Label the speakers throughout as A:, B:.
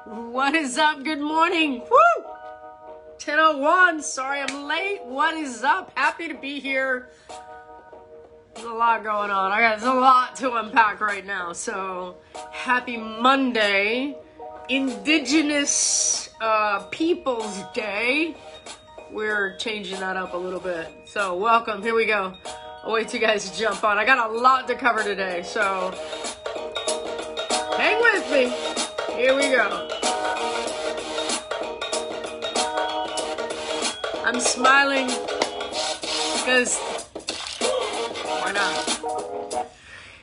A: What is up? Good morning. Woo! 10:01. Sorry I'm late. What is up? Happy to be here. There's a lot going on. There's a lot to unpack right now. So, happy Monday. Indigenous Peoples Day. We're changing that up a little bit. So, welcome. Here we go. I'll wait till you guys jump on. I got a lot to cover today. So, hang with me. Here we go. I'm smiling because why not?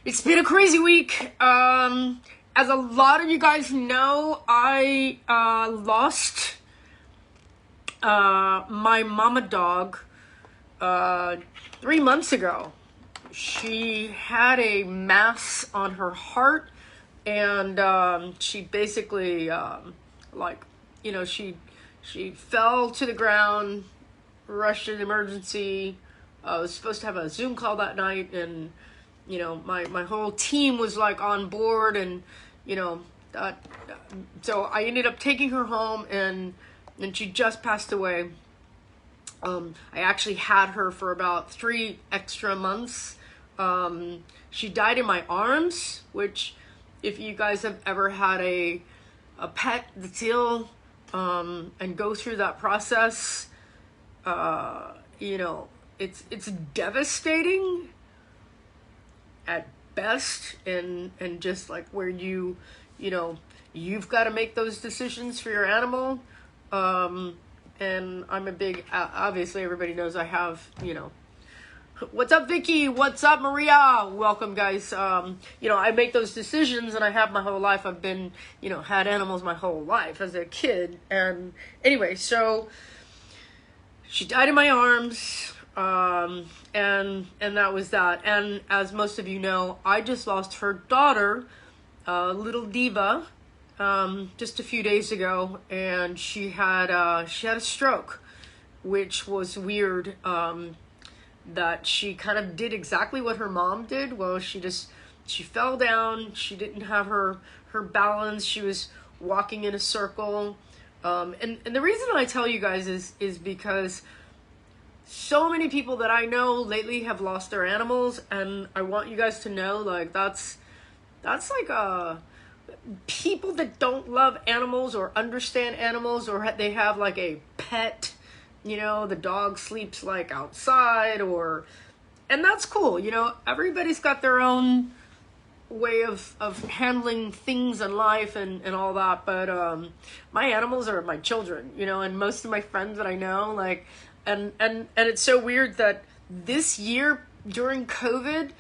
A: It's been a crazy week. As a lot of you guys know, I lost my mama dog 3 months ago. She had a mass on her heart, and she basically she fell to the ground, rushed to the emergency. I was supposed to have a Zoom call that night, and my whole team was like on board, and so I ended up taking her home, and she just passed away. I actually had her for about 3 extra months. She died in my arms, which, if you guys have ever had a pet that's ill, and go through that process, it's devastating at best, and just like where you've got to make those decisions for your animal. And I'm a big, obviously everybody knows I have, what's up, Vicky? What's up, Maria? Welcome, guys. I make those decisions, and I have my whole life. I've been, had animals my whole life as a kid. And anyway, so she died in my arms, and that was that. And as most of you know, I just lost her daughter, little Diva, just a few days ago, and she had a stroke, which was weird. That she kind of did exactly what her mom did. Well, she fell down. She didn't have her balance. She was walking in a circle. And the reason I tell you guys is because so many people that I know lately have lost their animals, and I want you guys to know, like, that's like people that don't love animals or understand animals, or they have like a pet. The dog sleeps like outside, and that's cool. Everybody's got their own way of handling things in life and all that. But my animals are my children, and most of my friends that I know, like, and it's so weird that this year during COVID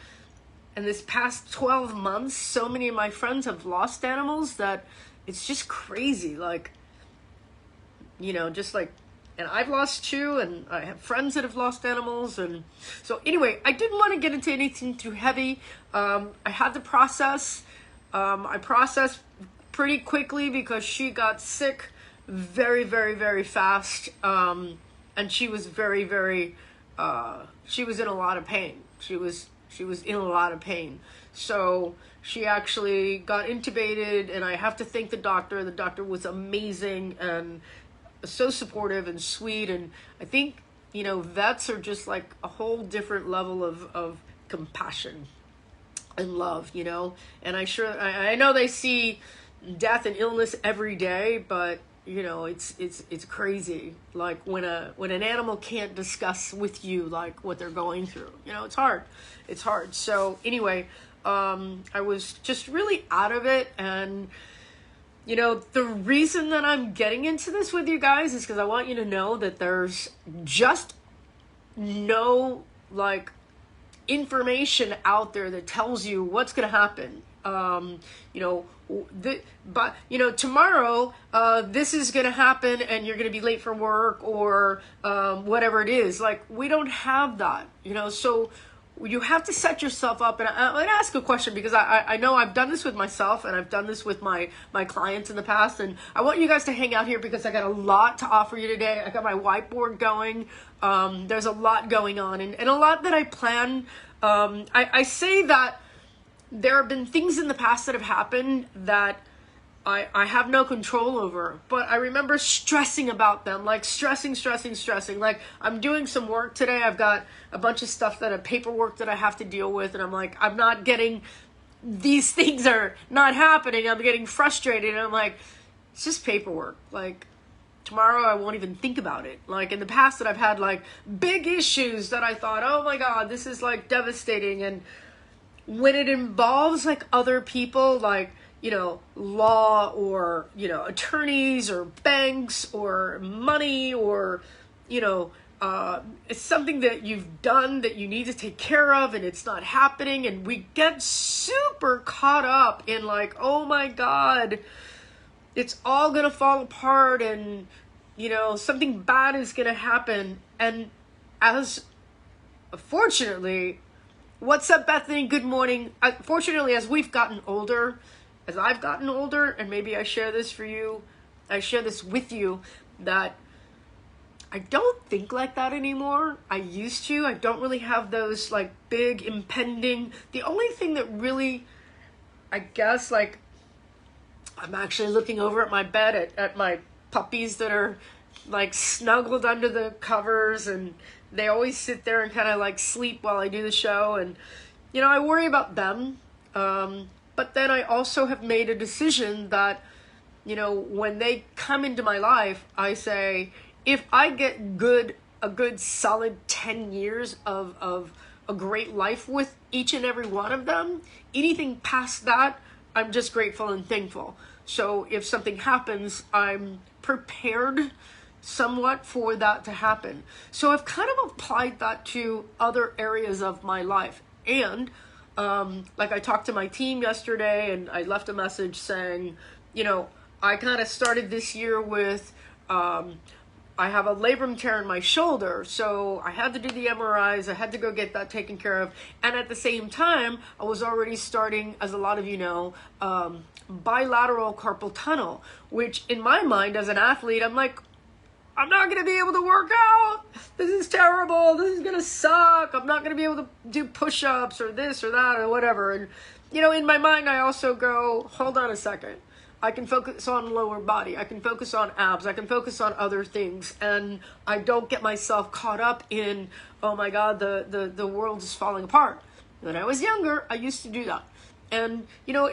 A: and this past 12 months, so many of my friends have lost animals that it's just crazy. Like, just like, and I've lost 2, and I have friends that have lost animals. And so anyway, I didn't want to get into anything too heavy. I had the process. I processed pretty quickly because she got sick very, very, very fast. And she was very, very, she was in a lot of pain. She was in a lot of pain. So she actually got intubated, and I have to thank the doctor. The doctor was amazing and so supportive and sweet. And I think, vets are just like a whole different level of compassion and love, and I know they see death and illness every day, but it's crazy. Like when an animal can't discuss with you like what they're going through, it's hard. So anyway, I was just really out of it. And the reason that I'm getting into this with you guys is because I want you to know that there's just no, like, information out there that tells you what's going to happen. Tomorrow, this is going to happen, and you're going to be late for work, or whatever it is. Like, we don't have that, so you have to set yourself up. And I'm going to ask a question, because I know I've done this with myself, and I've done this with my clients in the past, and I want you guys to hang out here because I got a lot to offer you today. I got my whiteboard going. There's a lot going on, and a lot that I plan. I say that there have been things in the past that have happened that I have no control over. But I remember stressing about them, like stressing. Like, I'm doing some work today. I've got a bunch of stuff paperwork that I have to deal with. And I'm like, I'm not getting, these things are not happening. I'm getting frustrated. And I'm like, it's just paperwork. Like, tomorrow I won't even think about it. Like, in the past that I've had like big issues that I thought, oh my God, this is like devastating. And when it involves like other people, like, you know, law or, you know, attorneys or banks or money or, you know, it's something that you've done that you need to take care of and it's not happening. And we get super caught up in like, oh my God, it's all going to fall apart and, you know, something bad is going to happen. And fortunately, what's up, Bethany? Good morning. Fortunately, as we've gotten older, as I've gotten older, and maybe I share this with you, that I don't think like that anymore. I used to. I don't really have those like big impending. The only thing that really, I guess, like, I'm actually looking over at my bed at my puppies that are like snuggled under the covers, and they always sit there and kind of like sleep while I do the show. And, you know, I worry about them. But then I also have made a decision that, you know, when they come into my life, I say, if I get a good solid 10 years of a great life with each and every one of them, anything past that, I'm just grateful and thankful. So if something happens, I'm prepared somewhat for that to happen. So I've kind of applied that to other areas of my life. And like, I talked to my team yesterday and I left a message saying, you know, I kind of started this year with, I have a labrum tear in my shoulder, so I had to do the MRIs, I had to go get that taken care of, and at the same time, I was already starting, as a lot of you know, bilateral carpal tunnel, which in my mind as an athlete, I'm like, I'm not going to be able to work out. This is terrible. This is going to suck. I'm not going to be able to do push-ups or this or that or whatever. And, you know, in my mind, I also go, hold on a second. I can focus on lower body. I can focus on abs. I can focus on other things. And I don't get myself caught up in, oh my God, the world is falling apart. When I was younger, I used to do that. And, you know,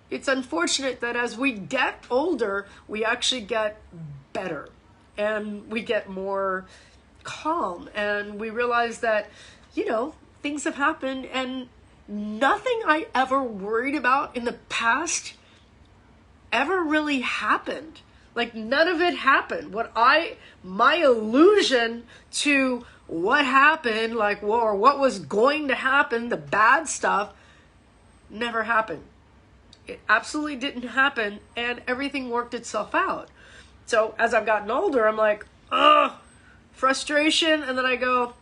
A: it's unfortunate that as we get older, we actually get better. And we get more calm, and we realize that, you know, things have happened, and nothing I ever worried about in the past ever really happened. Like, none of it happened. My illusion to what happened, like, or what was going to happen, the bad stuff, never happened. It absolutely didn't happen, and everything worked itself out. So as I've gotten older, I'm like, frustration. And then I go,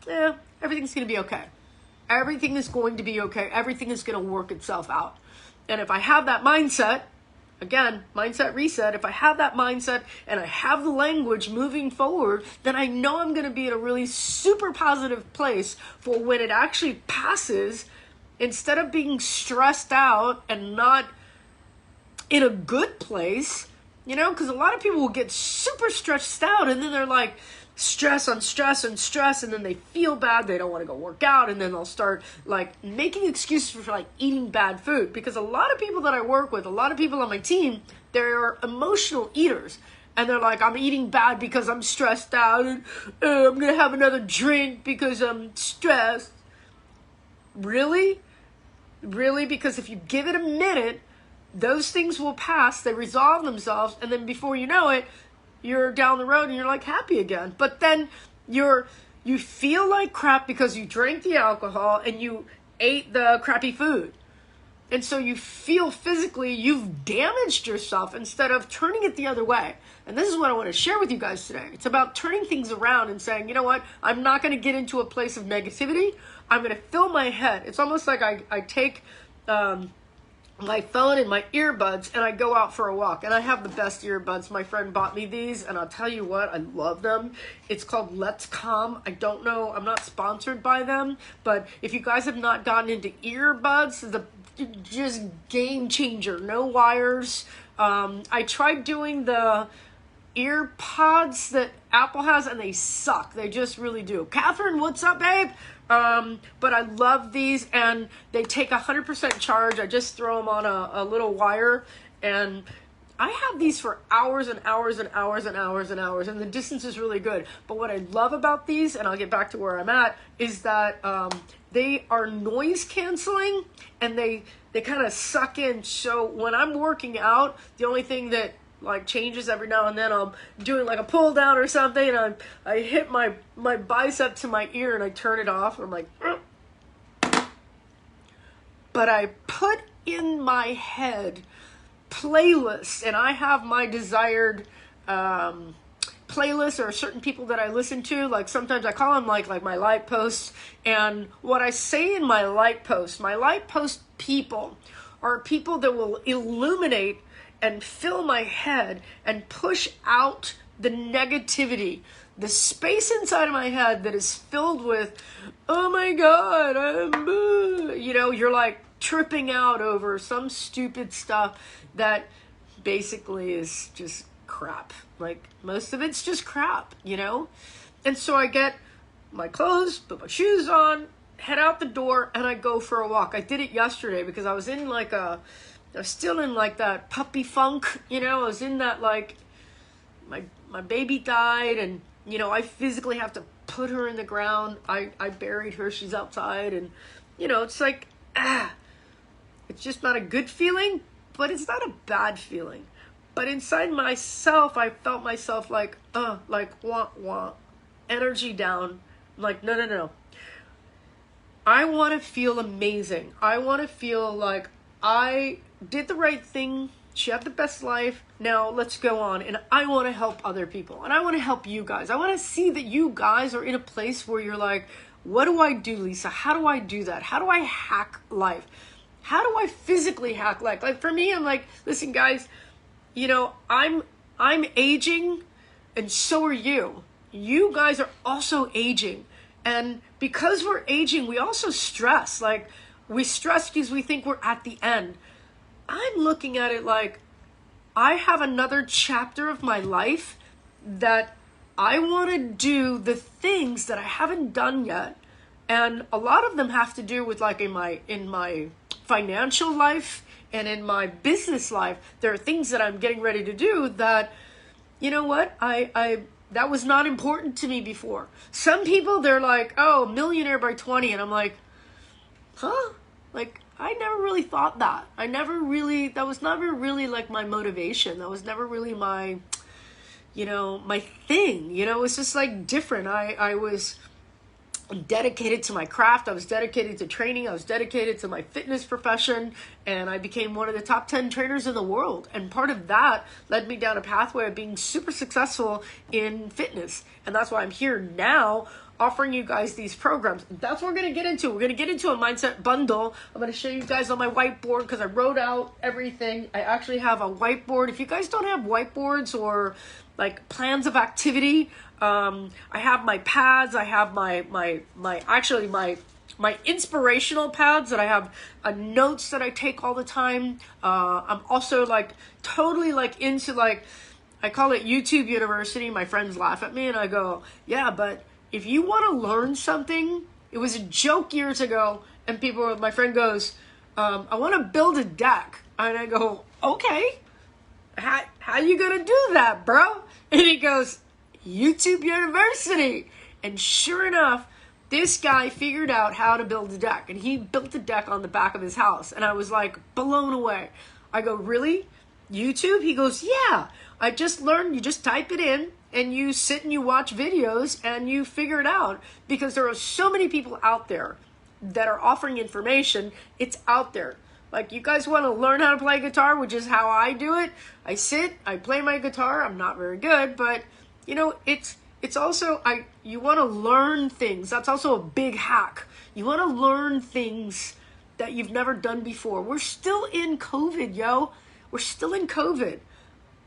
A: everything's going to be okay. Everything is going to be okay. Everything is going to work itself out. And if I have that mindset, again, mindset reset, if I have that mindset and I have the language moving forward, then I know I'm going to be in a really super positive place for when it actually passes, instead of being stressed out and not in a good place. You know, because a lot of people will get super stressed out, and then they're like stress on stress and stress, and then they feel bad, they don't want to go work out, and then they'll start like making excuses for like eating bad food. Because a lot of people that I work with, a lot of people on my team, they're emotional eaters, and they're like, I'm eating bad because I'm stressed out, and I'm going to have another drink because I'm stressed. Really? Really? Because if you give it a minute, those things will pass, they resolve themselves, and then before you know it, you're down the road and you're like happy again. But then you feel like crap because you drank the alcohol and you ate the crappy food. And so you feel physically you've damaged yourself instead of turning it the other way. And this is what I want to share with you guys today. It's about turning things around and saying, you know what, I'm not going to get into a place of negativity. I'm going to fill my head. It's almost like I take my phone and my earbuds and I go out for a walk, and I have the best earbuds. My friend bought me these, and I'll tell you what, I love them. It's called Let's Calm. I don't know, I'm not sponsored by them, but if you guys have not gotten into earbuds, the just game changer. No wires. I tried doing the ear pods that Apple has, and they suck. They just really do. Catherine, what's up, babe? But I love these, and they take 100% charge. I just throw them on a little wire, and I have these for hours and hours and hours and hours and hours, and the distance is really good. But what I love about these, and I'll get back to where I'm at, is that they are noise canceling, and they kind of suck in. So when I'm working out, the only thing that like changes every now and then, I'm doing like a pull down or something, and I hit my bicep to my ear, and I turn it off, and I'm like, but I put in my head playlists, and I have my desired playlists, or certain people that I listen to. Like sometimes I call them like my light posts, and what I say in my light post people are people that will illuminate and fill my head and push out the negativity, the space inside of my head that is filled with, oh my God, you're like tripping out over some stupid stuff that basically is just crap. Like most of it's just crap, And so I get my clothes, put my shoes on, head out the door, and I go for a walk. I did it yesterday because I was still in like that puppy funk, I was in that like, my baby died, and, I physically have to put her in the ground. I buried her, she's outside, and, it's like, it's just not a good feeling, but it's not a bad feeling. But inside myself, I felt myself like wah, energy down. I'm like, no. I want to feel amazing. I want to feel like I did the right thing. She had the best life. Now let's go on. And I want to help other people. And I want to help you guys. I want to see that you guys are in a place where you're like, what do I do, Lisa? How do I do that? How do I hack life? How do I physically hack life? Like for me, I'm like, listen, guys, I'm aging, and so are you. You guys are also aging. And because we're aging, we also stress. Like we stress because we think we're at the end. I'm looking at it like I have another chapter of my life that I want to do the things that I haven't done yet. And a lot of them have to do with like in my financial life and in my business life. There are things that I'm getting ready to do that, you know what, I that was not important to me before. Some people, they're like, oh, millionaire by 20. And I'm like, huh? Like, I never really thought that. That was never really like my motivation. That was never really my, my thing. It was just like different. I was dedicated to my craft. I was dedicated to training. I was dedicated to my fitness profession, and I became one of the top 10 trainers in the world. And part of that led me down a pathway of being super successful in fitness. And that's why I'm here now offering you guys these programs. That's what we're going to get into. We're going to get into a mindset bundle. I'm going to show you guys on my whiteboard because I wrote out everything. I actually have a whiteboard. If you guys don't have whiteboards or like plans of activity, I have my pads. I have my inspirational pads that I have notes that I take all the time. I'm also like totally like into like, I call it YouTube University. My friends laugh at me and I go, yeah, but if you want to learn something, it was a joke years ago, and my friend goes, I want to build a deck. And I go, okay, how you going to do that, bro? And he goes, YouTube University. And sure enough, this guy figured out how to build a deck, and he built a deck on the back of his house. And I was like blown away. I go, really? YouTube? He goes, yeah, I just learned, you just type it in and you sit and you watch videos and you figure it out, because there are so many people out there that are offering information. It's out there. Like, you guys want to learn how to play guitar, which is how I do it. I sit, I play my guitar. I'm not very good, but it's also, you want to learn things. That's also a big hack. You want to learn things that you've never done before. We're still in COVID, yo. We're still in COVID.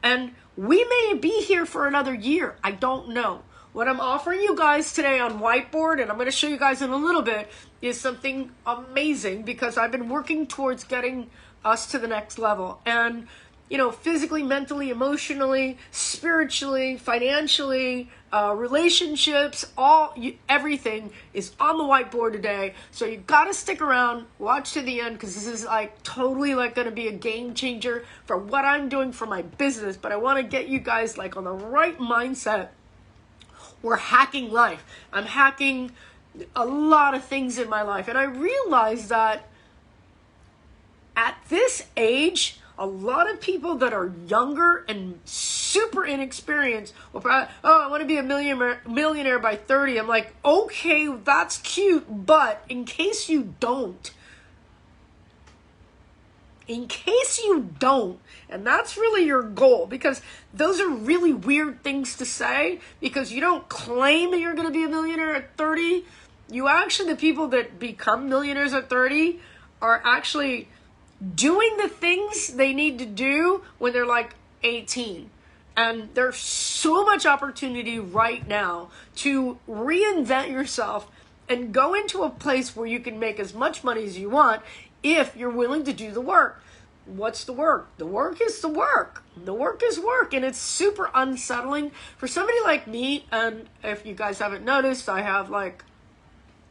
A: And we may be here for another year. I don't know. What I'm offering you guys today on Whiteboard, and I'm going to show you guys in a little bit, is something amazing because I've been working towards getting us to the next level. And, you know, physically, mentally, emotionally, spiritually, financially, relationships, everything is on the whiteboard today. So you got to stick around, watch to the end, because this is like totally like going to be a game changer for what I'm doing for my business. But I want to get you guys like on the right mindset. We're hacking life. I'm hacking a lot of things in my life. And I realized that at this age, a lot of people that are younger and super inexperienced will probably, oh, I want to be a millionaire by 30. I'm like, okay, that's cute, but in case you don't, and that's really your goal, because those are really weird things to say, because you don't claim that you're going to be a millionaire at 30. You actually, the people that become millionaires at 30 are actually doing the things they need to do when they're like 18. And there's so much opportunity right now to reinvent yourself and go into a place where you can make as much money as you want if you're willing to do the work. What's the work? The work is the work. The work is work, and it's super unsettling for somebody like me. And if you guys haven't noticed, I have like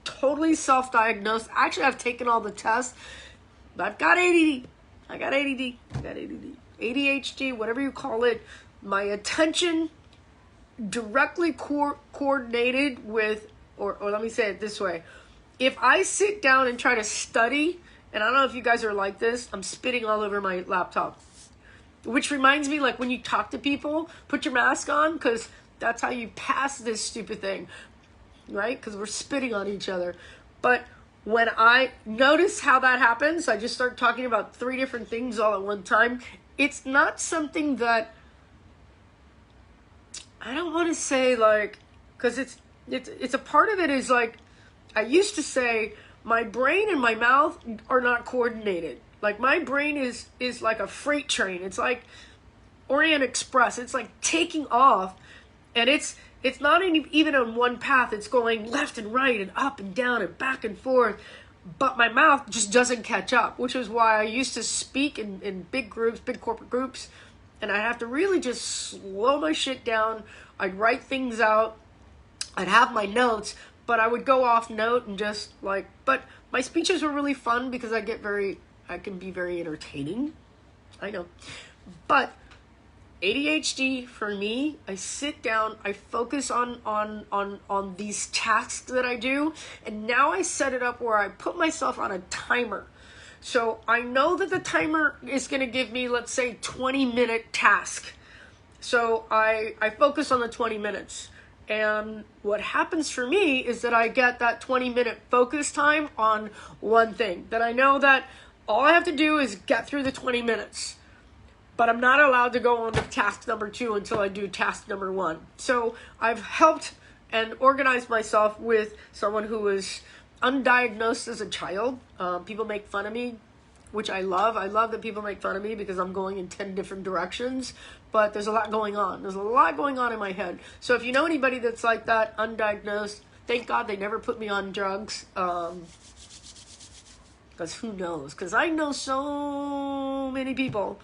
A: totally self-diagnosed. Actually, I've taken all the tests. I've got ADD. I got ADD. ADHD, whatever you call it. My attention directly coordinated with, or let me say it this way. If I sit down and try to study, and I don't know if you guys are like this, I'm spitting all over my laptop. Which reminds me, like when you talk to people, put your mask on, because that's how you pass this stupid thing, right? Because we're spitting on each other. But when I notice how that happens, I just start talking about 3 different things all at one time. It's not something that, I don't want to say like, because it's a part of it is like, I used to say, my brain and my mouth are not coordinated. Like my brain is like a freight train. It's like Orient Express. It's like taking off, and it's not even on one path. It's going left and right and up and down and back and forth. But my mouth just doesn't catch up, which is why I used to speak in big groups, big corporate groups, and I'd have to really just slow my shit down. I'd write things out. I'd have my notes, but I would go off note and just like, but my speeches were really fun because I can be very entertaining. I know. But ADHD for me, I sit down, I focus on these tasks that I do, and now I set it up where I put myself on a timer. So I know that the timer is going to give me, let's say, 20-minute task. So I focus on the 20 minutes. And what happens for me is that I get that 20-minute focus time on one thing. That I know that all I have to do is get through the 20 minutes. But I'm not allowed to go on to task number 2 until I do task number 1. So I've helped and organized myself with someone who was undiagnosed as a child. People make fun of me, which I love. I love that people make fun of me because I'm going in 10 different directions. But there's a lot going on. There's a lot going on in my head. So if you know anybody that's like that, undiagnosed, thank God they never put me on drugs. Because who knows? Because I know so many people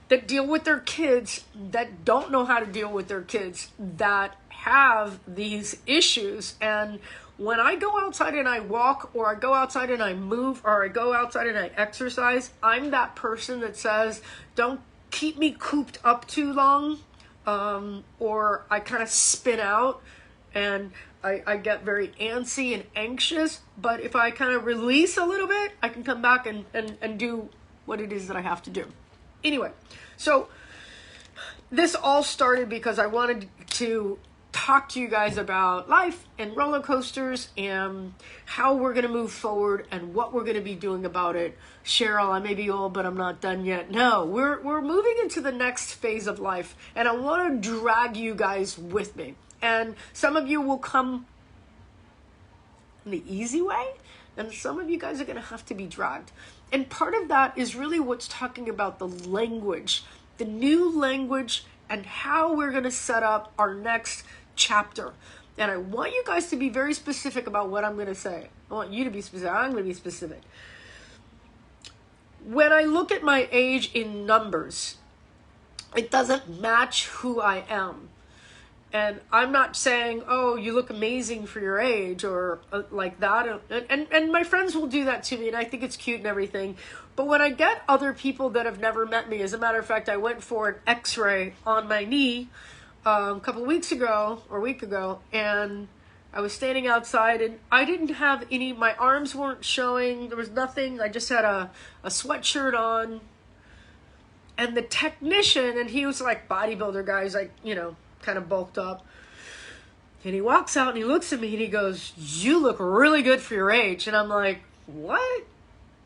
A: that deal with their kids that don't know how to deal with their kids that have these issues. And when I go outside and I walk, or I go outside and I move, or I go outside and I exercise, I'm that person that says, don't keep me cooped up too long, or I kind of spin out and I get very antsy and anxious. But if I kind of release a little bit, I can come back and do what it is that I have to do. Anyway, so this all started because I wanted to talk to you guys about life and roller coasters and how we're going to move forward and what we're going to be doing about it. Cheryl, I may be old, but I'm not done yet. No, we're moving into the next phase of life, and I want to drag you guys with me. And some of you will come the easy way, and some of you guys are going to have to be dragged. And part of that is really what's talking about the language, the new language, and how we're going to set up our next chapter. And I want you guys to be very specific about what I'm going to say. I want you to be specific. I'm going to be specific. When I look at my age in numbers, it doesn't match who I am. And I'm not saying, oh, you look amazing for your age or like that. And my friends will do that to me, and I think it's cute and everything. But when I get other people that have never met me, as a matter of fact, I went for an x-ray on my knee a couple weeks ago or a week ago, and I was standing outside, and I didn't have any, my arms weren't showing, there was nothing. I just had a sweatshirt on. And the technician, and he was like bodybuilder guy, he's like, you know, kind of bulked up. And he walks out and he looks at me and he goes, you look really good for your age. And I'm like, what?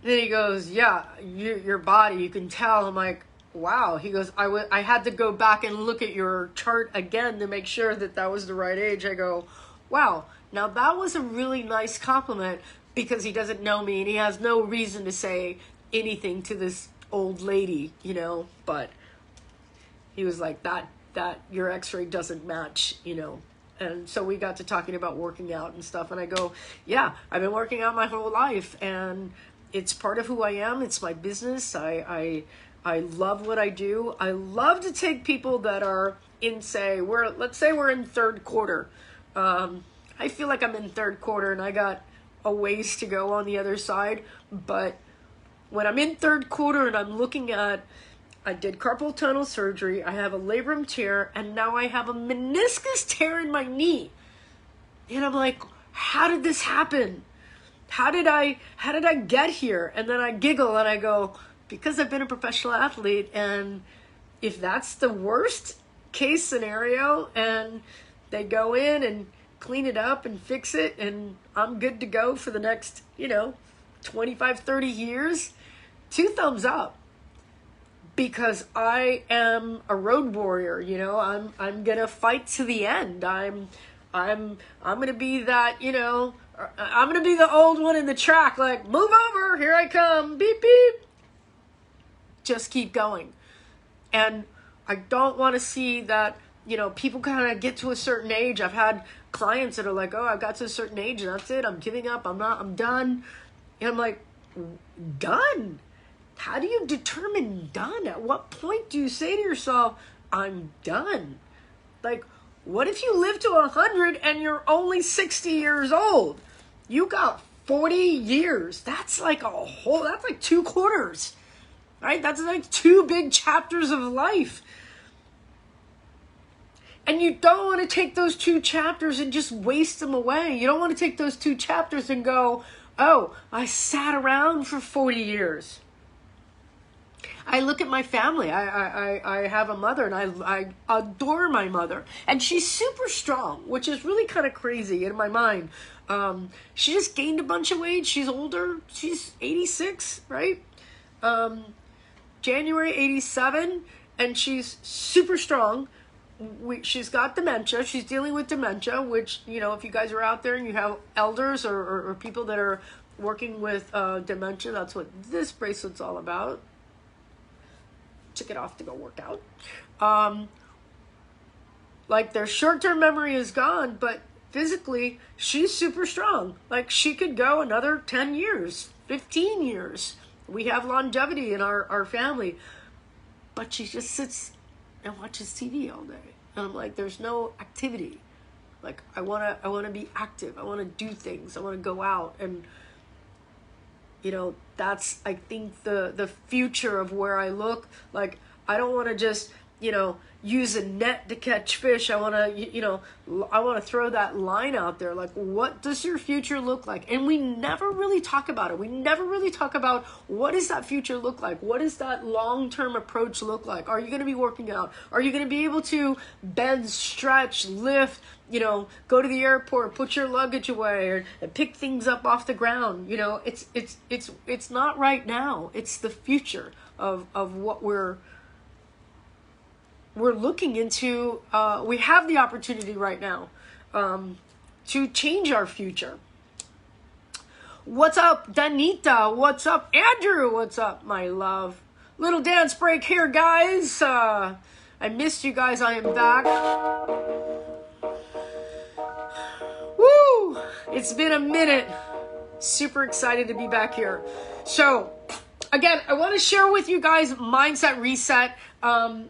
A: And then he goes, yeah, your body, you can tell. I'm like, wow. He goes, I had to go back and look at your chart again to make sure that that was the right age. I go, wow. Now that was a really nice compliment, because he doesn't know me and he has no reason to say anything to this old lady, you know. But he was like, that your x-ray doesn't match, you know. And so we got to talking about working out and stuff, and I go, yeah, I've been working out my whole life, and it's part of who I am. It's my business. I love what I do. I love to take people that are in, let's say we're in third quarter. I feel like I'm in third quarter and I got a ways to go on the other side, but when I'm in third quarter and I'm looking at, I did carpal tunnel surgery, I have a labrum tear, and now I have a meniscus tear in my knee. And I'm like, how did this happen? How did I get here? And then I giggle and I go, because I've been a professional athlete, and if that's the worst case scenario and they go in and clean it up and fix it and I'm good to go for the next, 25, 30 years, 2 thumbs up. Because I am a road warrior, I'm gonna fight to the end. I'm gonna be that, I'm gonna be the old one in the track, like, move over, here I come, beep beep. Just keep going. And I don't want to see that, people kind of get to a certain age. I've had clients that are like, oh, I got to a certain age and that's it, I'm giving up, I'm done. And I'm like, done? How do you determine done? At what point do you say to yourself, I'm done? Like, what if you live to 100 and you're only 60 years old? You got 40 years. That's like that's like 2 quarters, right? That's like 2 big chapters of life. And you don't want to take those 2 chapters and just waste them away. You don't want to take those 2 chapters and go, oh, I sat around for 40 years. I look at my family. I have a mother, and I adore my mother. And she's super strong, which is really kind of crazy in my mind. She just gained a bunch of weight. She's older. She's 86, right? January 87, and she's super strong. She's got dementia. She's dealing with dementia, which, if you guys are out there and you have elders or people that are working with dementia, that's what this bracelet's all about. Took it off to go work out. Like, their short-term memory is gone, but physically she's super strong. Like, she could go another 10 years, 15 years. We have longevity in our family, but she just sits and watches TV all day. And I'm like, there's no activity. Like, I want to be active. I want to do things. I want to go out. And that's, I think, the future of where I look. Like, I don't want to just, use a net to catch fish. I want to, I want to throw that line out there. Like, what does your future look like? And we never really talk about it. We never really talk about, what does that future look like? What does that long-term approach look like? Are you going to be working out? Are you going to be able to bend, stretch, lift, go to the airport, put your luggage away, and pick things up off the ground? It's not right now. It's the future of what we're looking into. We have the opportunity right now to change our future. What's up, Danita? What's up, Andrew? What's up, my love? Little dance break here, guys. I missed you guys. I am back. It's been a minute. Super excited to be back here. So, again, I want to share with you guys Mindset Reset.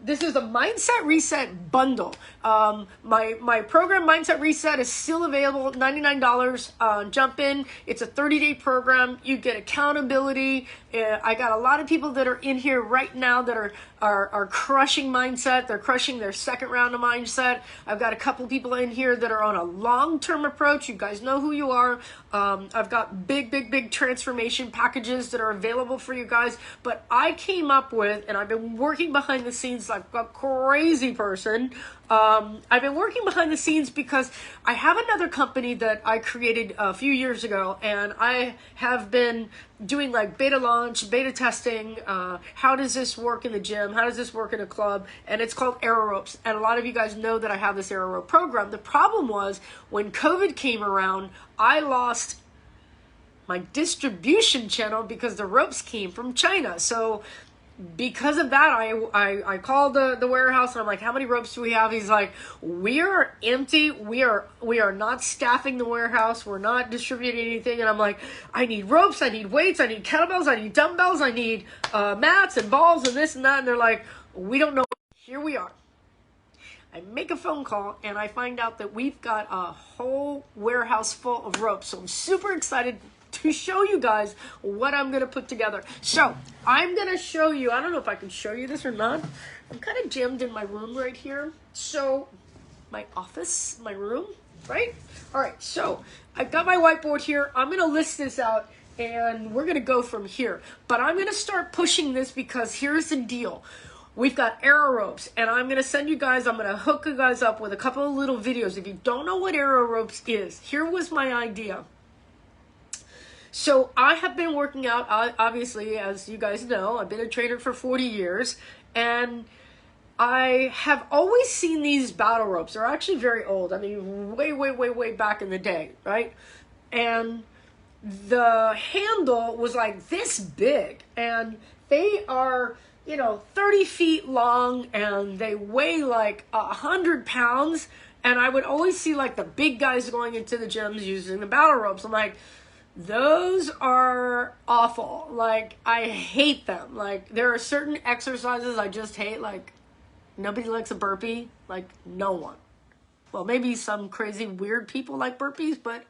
A: This is the Mindset Reset bundle. My program Mindset Reset is still available, $99. Jump in. It's a 30-day program. You get accountability. I got a lot of people that are in here right now that are crushing mindset. They're crushing their second round of mindset. I've got a couple people in here that are on a long-term approach. You guys know who you are. I've got big transformation packages that are available for you guys. But I came up with, and I've been working behind the scenes like a crazy person. I've been working behind the scenes because I have another company that I created a few years ago, and I have been doing like beta launch, beta testing. How does this work in the gym? How does this work in a club? And it's called Aero Ropes. And a lot of you guys know that I have this Aero Rope program. The problem was when COVID came around, I lost my distribution channel because the ropes came from China. So because of that, I called the warehouse and I'm like, how many ropes do we have? He's like, we are empty. We are not staffing the warehouse. We're not distributing anything. And I'm like, I need ropes. I need weights. I need kettlebells. I need dumbbells. I need mats and balls and this and that. And they're like, we don't know. Here we are. I make a phone call and I find out that we've got a whole warehouse full of ropes. So I'm super excited to show you guys what I'm going to put together. So I'm going to show you, I don't know if I can show you this or not. I'm kind of jammed in my room right here. So my office, my room, right? All right, so I've got my whiteboard here. I'm going to list this out and we're going to go from here. But I'm going to start pushing this because here's the deal. We've got Aero Ropes, and I'm going to send you guys, I'm going to hook you guys up with a couple of little videos. If you don't know what Aero Ropes is, here was my idea. So I have been working out, obviously, as you guys know, I've been a trainer for 40 years, and I have always seen these battle ropes. They're actually very old. I mean, way back in the day, right? And the handle was like this big, and they are, 30 feet long, and they weigh like 100 pounds, and I would always see like the big guys going into the gyms using the battle ropes. I'm like, those are awful. Like, I hate them. Like, there are certain exercises I just hate. Like, nobody likes a burpee. Like, no one. Well, maybe some crazy weird people like burpees, but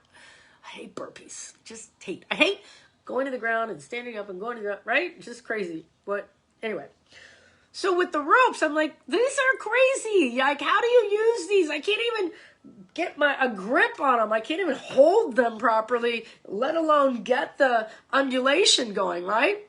A: I hate burpees. Just hate. I hate going to the ground and standing up and going to the, right? Just crazy. But anyway. So with the ropes, I'm like, these are crazy. Like, how do you use these? I can't even get a grip on them. I can't even hold them properly, let alone get the undulation going, right?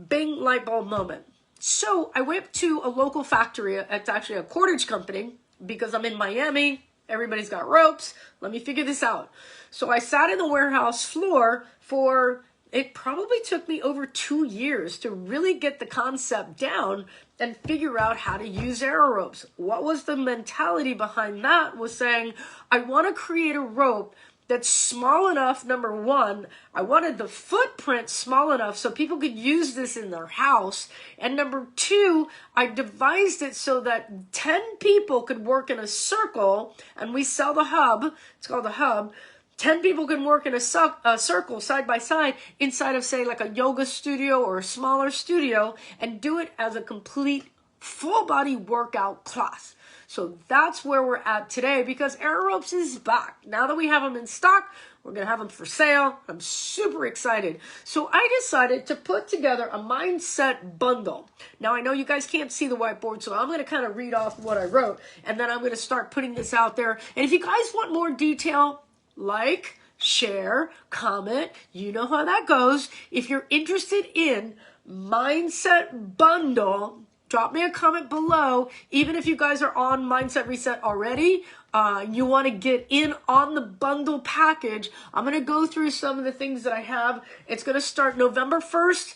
A: Bing, light bulb moment. So I went to a local factory. It's actually a cordage company because I'm in Miami. Everybody's got ropes. Let me figure this out. So I sat in the warehouse floor for, it probably took me over 2 years to really get the concept down and figure out how to use Aero Ropes. What was the mentality behind that was saying, I want to create a rope that's small enough, number one. I wanted the footprint small enough so people could use this in their house. And number two, I devised it so that 10 people could work in a circle, and we sell the hub. It's called the hub. 10 people can work in a circle side by side inside of, say, like a yoga studio or a smaller studio and do it as a complete full body workout class. So that's where we're at today because Aero Ropes is back. Now that we have them in stock, we're going to have them for sale. I'm super excited. So I decided to put together a mindset bundle. Now I know you guys can't see the whiteboard, so I'm going to kind of read off what I wrote, and then I'm going to start putting this out there. And if you guys want more detail, like, share, comment, you know how that goes. If you're interested in Mindset Bundle, drop me a comment below. Even if you guys are on Mindset Reset already, you want to get in on the bundle package, I'm going to go through some of the things that I have. It's going to start November 1st.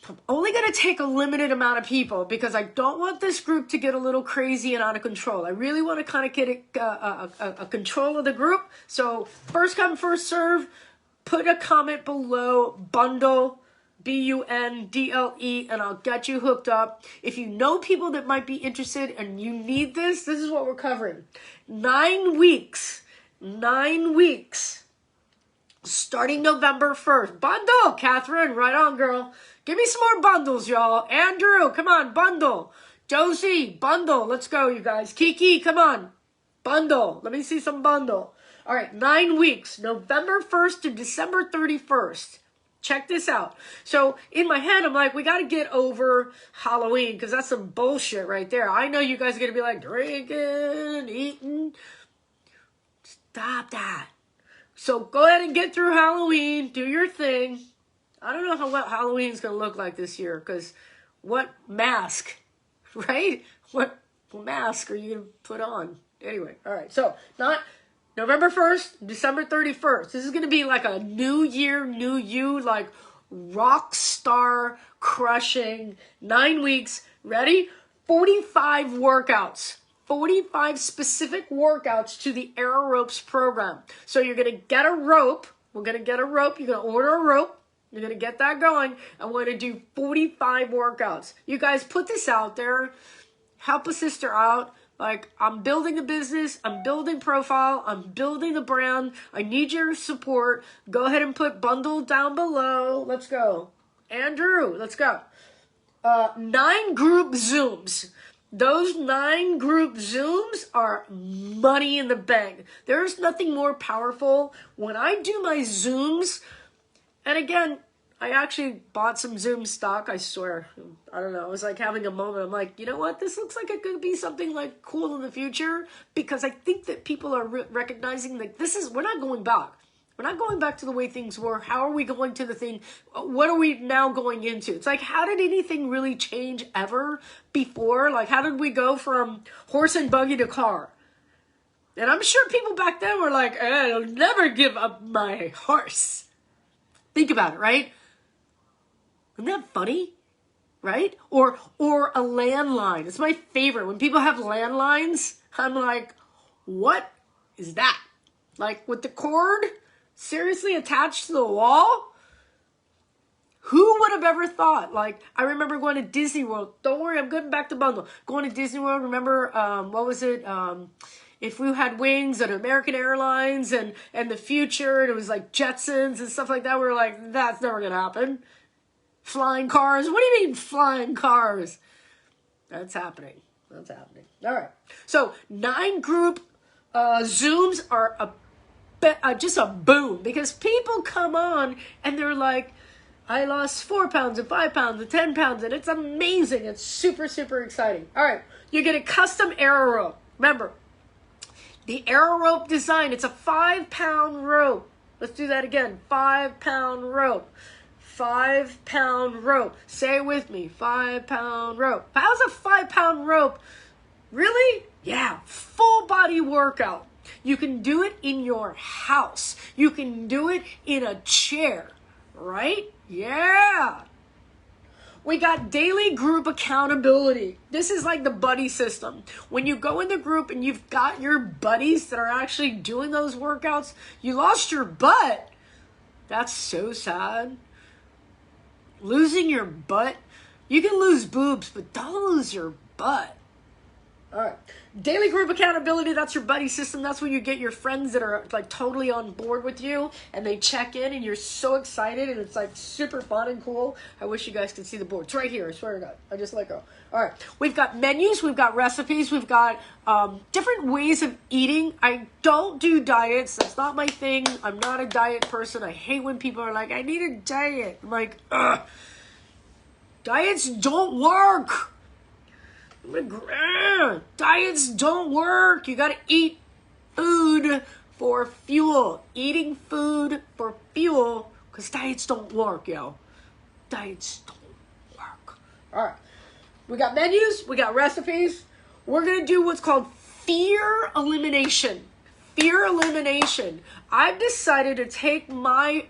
A: I'm only going to take a limited amount of people because I don't want this group to get a little crazy and out of control. I really want to kind of get a control of the group. So first come, first serve. Put a comment below, bundle, BUNDLE, and I'll get you hooked up. If you know people that might be interested and you need this is what we're covering. 9 weeks. 9 weeks starting November 1st. Bundle, Catherine, right on, girl. Give me some more bundles, y'all. Andrew, come on, bundle. Josie, bundle. Let's go, you guys. Kiki, come on. Bundle. Let me see some bundle. All right, 9 weeks, November 1st to December 31st. Check this out. So in my head, I'm like, we got to get over Halloween because that's some bullshit right there. I know you guys are going to be like, drinking, eating. Stop that. So go ahead and get through Halloween. Do your thing. I don't know what Halloween's going to look like this year because what mask, right? What mask are you going to put on? Anyway, all right. So not November 1st, December 31st. This is going to be like a new year, new you, like rock star crushing 9 weeks. Ready? 45 workouts. 45 specific workouts to the Aero Ropes program. So you're going to get a rope. We're going to get a rope. You're going to order a rope. You're going to get that going. And we're going to do 45 workouts. You guys put this out there. Help a sister out. Like, I'm building a business. I'm building profile. I'm building a brand. I need your support. Go ahead and put bundle down below. Let's go. Andrew, let's go. 9 group Zooms. Those 9 group Zooms are money in the bank. There's nothing more powerful. When I do my Zooms, and again, I actually bought some Zoom stock, I swear. I don't know. I was like having a moment. I'm like, you know what? This looks like it could be something like cool in the future because I think that people are recognizing that we're not going back. We're not going back to the way things were. How are we going to the thing? What are we now going into? It's like, how did anything really change ever before? Like, how did we go from horse and buggy to car? And I'm sure people back then were like, I'll never give up my horse. Think about it, right? Isn't that funny? Right? Or a landline. It's my favorite. When people have landlines, I'm like, what is that? Like with the cord seriously attached to the wall? Who would have ever thought? Like, I remember going to Disney World. Don't worry, I'm getting back to bundle. Going to Disney World, remember, what was it? If We Had Wings and American Airlines and the future, and it was like Jetsons and stuff like that. We were like, that's never going to happen. Flying cars? What do you mean flying cars? That's happening. That's happening. All right. So 9 group Zooms are just a boom because people come on and they're like, I lost 4 pounds and 5 pounds and 10 pounds and it's amazing. It's super, super exciting. All right. You get a custom Aero Rope. Remember, the Aero Rope design, it's a 5-pound rope. Let's do that again. 5-pound rope. 5-pound rope. Say it with me. 5-pound rope. How's a 5-pound rope? Really? Yeah. Full body workout. You can do it in your house. You can do it in a chair. Right? Yeah. We got daily group accountability. This is like the buddy system. When you go in the group and you've got your buddies that are actually doing those workouts, you lost your butt. That's so sad. Losing your butt. You can lose boobs, but don't lose your butt. All right. Daily group accountability, that's your buddy system. That's where you get your friends that are like totally on board with you and they check in and you're so excited and it's like super fun and cool. I wish you guys could see the board. It's right here. I swear to God. I just let go. All right. We've got menus. We've got recipes. We've got different ways of eating. I don't do diets. That's not my thing. I'm not a diet person. I hate when people are like, I need a diet. I'm like, ugh. Diets don't work. Diets don't work. You gotta eat food for fuel. Eating food for fuel, because diets don't work, yo. Diets don't work. All right. We got menus. We got recipes. We're gonna do what's called fear elimination. Fear elimination. I've decided to take my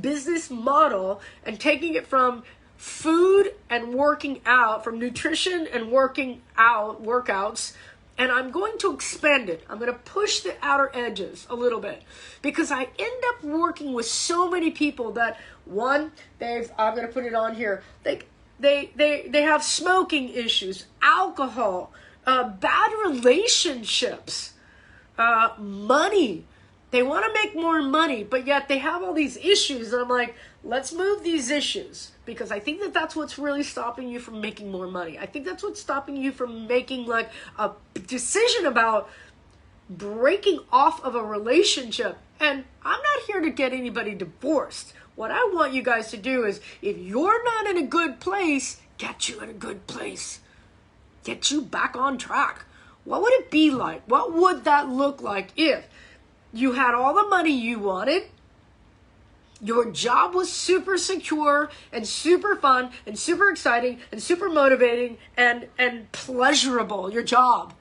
A: business model and taking it from food and working out, from nutrition and working out, workouts, and I'm going to expand it. I'm going to push the outer edges a little bit because I end up working with so many people that, one, I'm going to put it on here, they have smoking issues, alcohol, bad relationships, money, They want to make more money, but yet they have all these issues. And I'm like, let's move these issues, because I think that that's what's really stopping you from making more money. I think that's what's stopping you from making like a decision about breaking off of a relationship. And I'm not here to get anybody divorced. What I want you guys to do is, if you're not in a good place, get you in a good place. Get you back on track. What would it be like? What would that look like if you had all the money you wanted, your job was super secure and super fun and super exciting and super motivating and pleasurable, your job.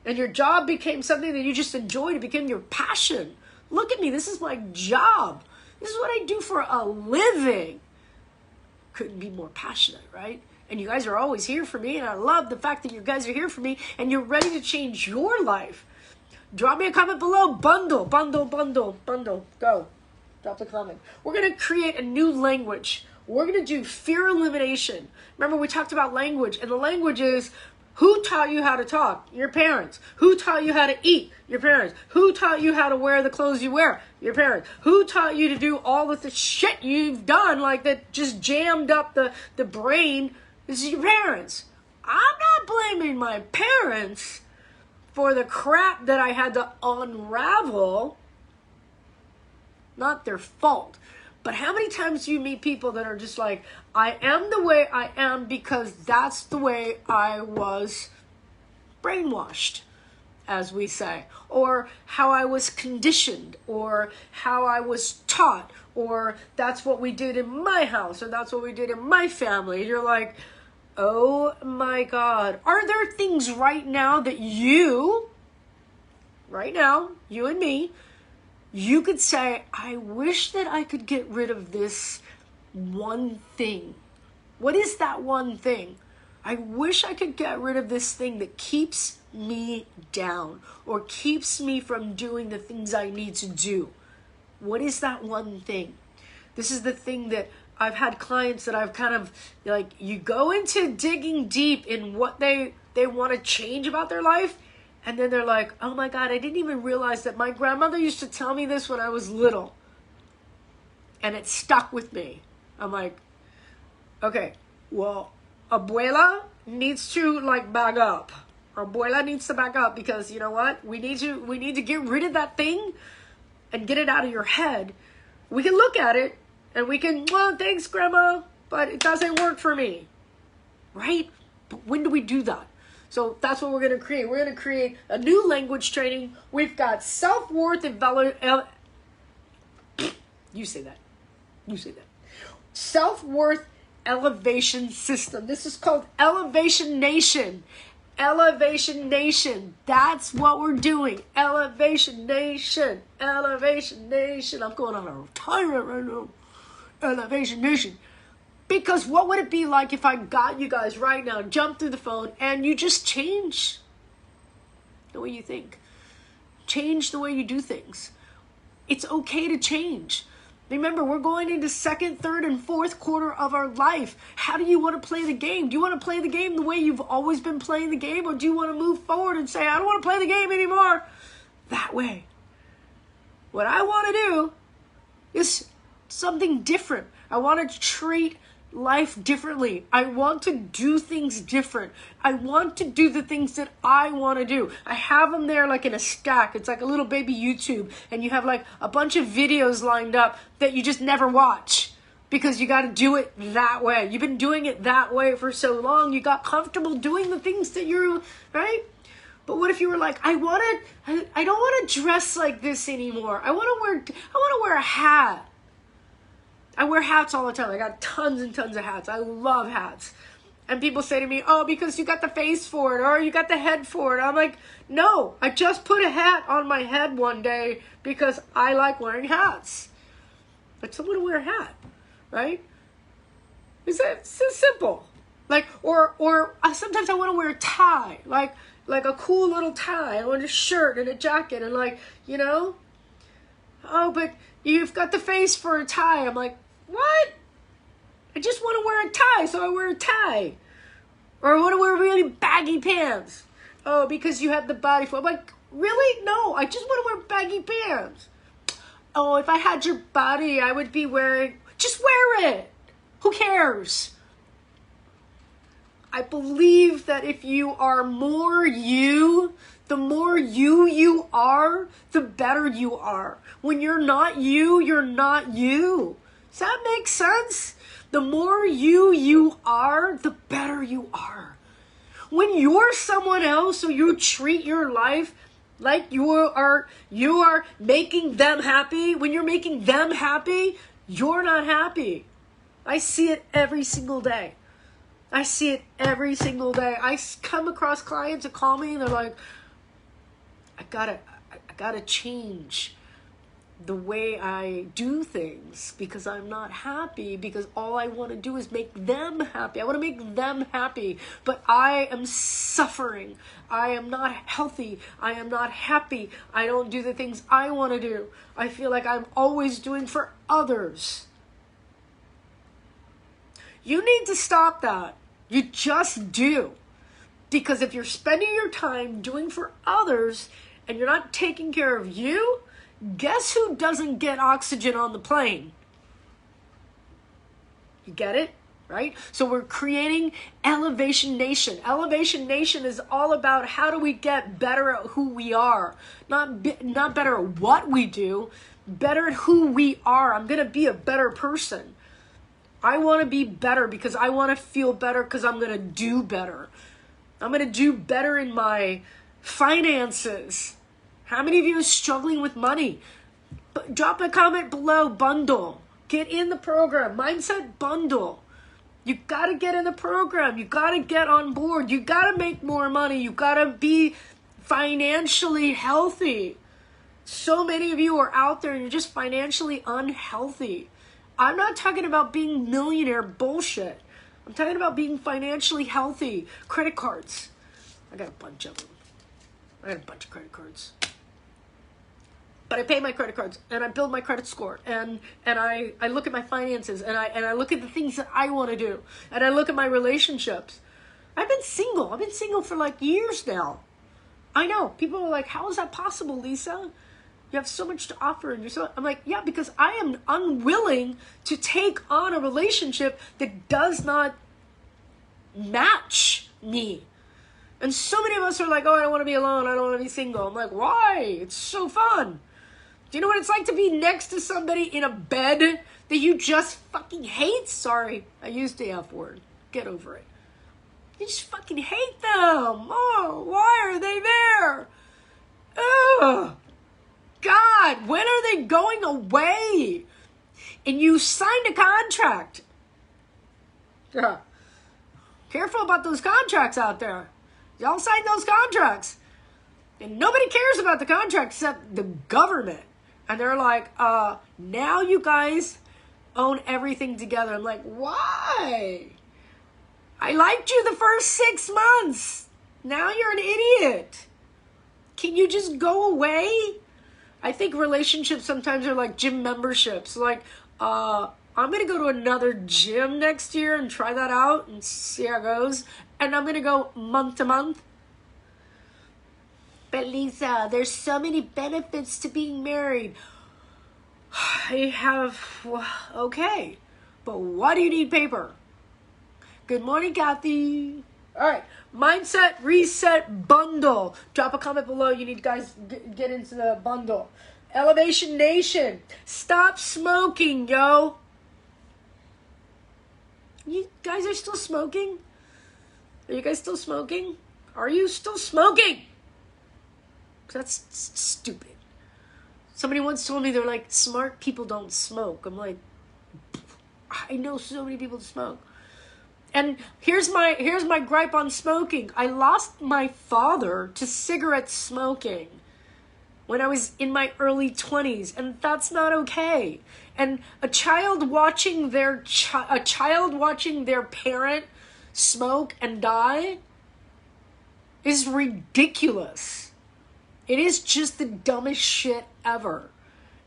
A: And your job became something that you just enjoyed. It became your passion. Look at me. This is my job. This is what I do for a living. Couldn't be more passionate, right? And you guys are always here for me. And I love the fact that you guys are here for me and you're ready to change your life. Drop me a comment below. Bundle. Go. Drop the comment. We're going to create a new language. We're going to do fear elimination. Remember, we talked about language. And the language is, who taught you how to talk? Your parents. Who taught you how to eat? Your parents. Who taught you how to wear the clothes you wear? Your parents. Who taught you to do all of the shit you've done, like that just jammed up the brain? This is your parents. I'm not blaming my parents for the crap that I had to unravel. Not their fault. But how many times do you meet people that are just like, I am the way I am because that's the way I was brainwashed, as we say, or how I was conditioned, or how I was taught, or that's what we did in my house, or that's what we did in my family. And you're like, oh my God. Are there things right now that you and me, you could say, I wish that I could get rid of this one thing. What is that one thing? I wish I could get rid of this thing that keeps me down or keeps me from doing the things I need to do. What is that one thing? This is the thing that I've had clients that I've kind of like, you go into digging deep in what they want to change about their life. And then they're like, oh my God, I didn't even realize that my grandmother used to tell me this when I was little. And it stuck with me. I'm like, okay, well, abuela needs to like back up. Abuela needs to back up, because you know what? We need to get rid of that thing and get it out of your head. We can look at it and we can, well, thanks, Grandma, but it doesn't work for me. Right? But when do we do that? So that's what we're going to create. We're going to create a new language training. We've got self-worth and you say that. Self-worth elevation system. This is called Elevation Nation. Elevation Nation. That's what we're doing. Elevation Nation. Elevation Nation. I'm going on a tyrant right now. Elevation Nation. Because what would it be like if I got you guys right now, jump through the phone, and you just change the way you think? Change the way you do things. It's okay to change. Remember, we're going into second, third, and fourth quarter of our life. How do you want to play the game? Do you want to play the game the way you've always been playing the game? Or do you want to move forward and say, I don't want to play the game anymore? That way. What I want to do is something different. I want to treat life differently. I want to do things different. I want to do the things that I want to do. I have them there like in a stack. It's like a little baby YouTube, and you have like a bunch of videos lined up that you just never watch because you got to do it that way. You've been doing it that way for so long. You got comfortable doing the things that you're, right? But what if you were like, I don't want to dress like this anymore. I want to wear a hat. I wear hats all the time. I got tons and tons of hats. I love hats. And people say to me, oh, because you got the face for it, or you got the head for it. I'm like, no, I just put a hat on my head one day because I like wearing hats. Like, someone to wear a hat, right? It's so simple. Like, or sometimes I want to wear a tie, like a cool little tie. I want a shirt and a jacket and like, you know, oh, but you've got the face for a tie. I'm like, what? I just want to wear a tie, so I wear a tie. Or I want to wear really baggy pants. Oh, because you have the body for it. I'm like, Really? No, I just want to wear baggy pants. Oh, if I had your body, I would be wearing... Just wear it. Who cares? I believe that if you are more you, the more you are, the better you are. When you're not you, you're not you. Does that make sense? The more you are, the better you are. When you're someone else, or you treat your life like you are making them happy, when you're making them happy, you're not happy. I see it every single day. I see it every single day. I come across clients that call me and they're like, I gotta change the way I do things because I'm not happy, because all I want to do is make them happy. I want to make them happy, but I am suffering. I am not healthy. I am not happy. I don't do the things I want to do. I feel like I'm always doing for others. You need to stop that. You just do. Because if you're spending your time doing for others and you're not taking care of you, guess who doesn't get oxygen on the plane? You get it? Right? So we're creating Elevation Nation. Elevation Nation is all about how do we get better at who we are. Not better at what we do, better at who we are. I'm going to be a better person. I want to be better because I want to feel better because I'm going to do better. I'm going to do better in my finances. How many of you are struggling with money? Drop a comment below. Bundle. Get in the program. Mindset Bundle. You got to get in the program. You got to get on board. You got to make more money. You got to be financially healthy. So many of you are out there and you're just financially unhealthy. I'm not talking about being millionaire bullshit. I'm talking about being financially healthy. Credit cards. I got a bunch of them. I got a bunch of credit cards. But I pay my credit cards and I build my credit score and I look at my finances and I look at the things that I want to do and I look at my relationships. I've been single. I've been single for like years now. I know. People are like, how is that possible, Lisa? You have so much to offer and you're so... I'm like, yeah, because I am unwilling to take on a relationship that does not match me. And so many of us are like, oh, I don't want to be alone. I don't want to be single. I'm like, why? It's so fun. Do you know what it's like to be next to somebody in a bed that you just fucking hate? Sorry, I used the F word. Get over it. You just fucking hate them. Oh, why are they there? Ugh. God, when are they going away? And you signed a contract. Yeah. Careful about those contracts out there. Y'all signed those contracts. And nobody cares about the contract except the government. And they're like, now you guys own everything together. I'm like, why? I liked you the first 6 months. Now you're an idiot. Can you just go away? I think relationships sometimes are like gym memberships. Like, I'm going to go to another gym next year and try that out and see how it goes. And I'm going to go month to month. But Lisa, there's so many benefits to being married. I have, okay. But why do you need paper? Good morning, Kathy. All right. Mindset Reset Bundle. Drop a comment below. You need guys get into the bundle. Elevation Nation. Stop smoking, yo. You guys are still smoking? Are you guys still smoking? Are you still smoking? That's stupid. Somebody once told me, they're like, smart people don't smoke. I'm like, I know so many people that smoke. And here's my gripe on smoking. I lost my father to cigarette smoking when I was in my early 20s, and that's not okay. And a child watching their parent smoke and die is ridiculous. It is just the dumbest shit ever.